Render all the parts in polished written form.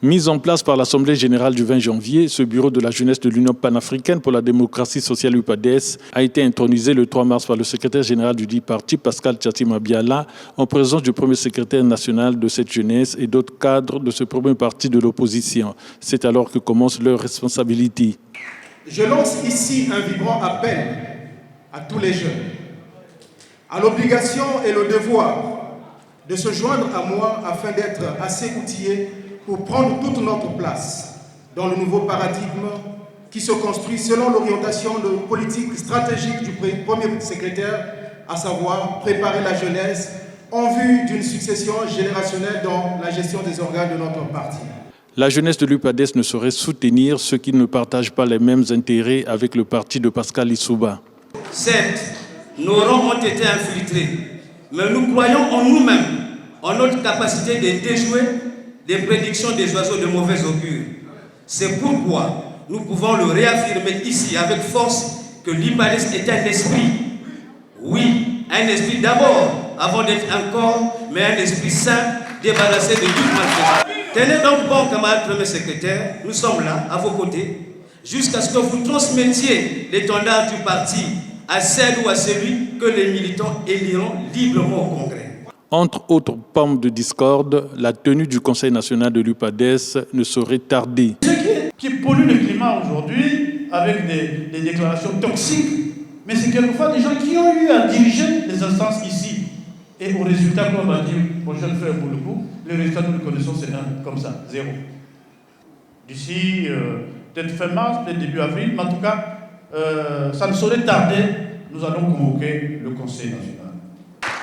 Mise en place par l'Assemblée générale du 20 janvier, ce bureau de la jeunesse de l'Union panafricaine pour la démocratie sociale UPADES a été intronisé le 3 mars par le secrétaire général du dit parti, Pascal Thiatima Biala, en présence du premier secrétaire national de cette jeunesse et d'autres cadres de ce premier parti de l'opposition. C'est alors que commence leur responsabilité. Je lance ici un vibrant appel à tous les jeunes, à l'obligation et le devoir de se joindre à moi afin d'être assez outillés pour prendre toute notre place dans le nouveau paradigme qui se construit selon l'orientation de politique stratégique du premier secrétaire, à savoir préparer la jeunesse en vue d'une succession générationnelle dans la gestion des organes de notre parti. La jeunesse de l'UPADES ne saurait soutenir ceux qui ne partagent pas les mêmes intérêts avec le parti de Pascal Lissouba. Certes, nos rangs ont été infiltrés, mais nous croyons en nous-mêmes, en notre capacité de déjouer des prédictions des oiseaux de mauvais augure. C'est pourquoi nous pouvons le réaffirmer ici avec force que l'UPADES est un esprit. Oui, un esprit d'abord, avant d'être un corps, mais un esprit sain, débarrassé de toute malfaisance. Tenez donc bon, camarade premier secrétaire, nous sommes là, à vos côtés, jusqu'à ce que vous transmettiez l'étendard du parti à celle ou à celui que les militants éliront librement au Congrès. Entre autres pommes de discorde, la tenue du Conseil national de l'UPADES ne saurait tarder. Ceux qui polluent le climat aujourd'hui avec des déclarations toxiques, mais c'est quelquefois des gens qui ont eu à diriger les instances ici. Et au résultat, comme on va dire, prochaine fois pour le coup, les résultats nous le connaissons, c'est comme ça, 0. D'ici peut-être fin mars, peut-être début avril, mais en tout cas, ça ne saurait tarder, nous allons convoquer le Conseil national.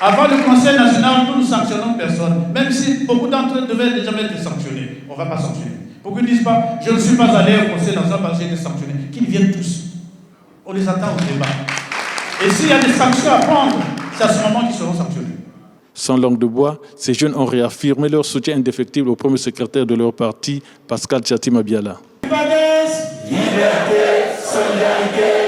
Avant le Conseil national, nous ne sanctionnons personne, même si beaucoup d'entre eux devaient déjà être sanctionnés. On ne va pas sanctionner. Pourquoi ils ne disent pas, je ne suis pas allé au Conseil national parce que j'ai été sanctionné. Qu'ils viennent tous. On les attend au débat. Et s'il y a des sanctions à prendre, c'est à ce moment qu'ils seront sanctionnés. Sans langue de bois, ces jeunes ont réaffirmé leur soutien indéfectible au premier secrétaire de leur parti, Pascal Thiatima Biala. UPADES, liberté, solidarité.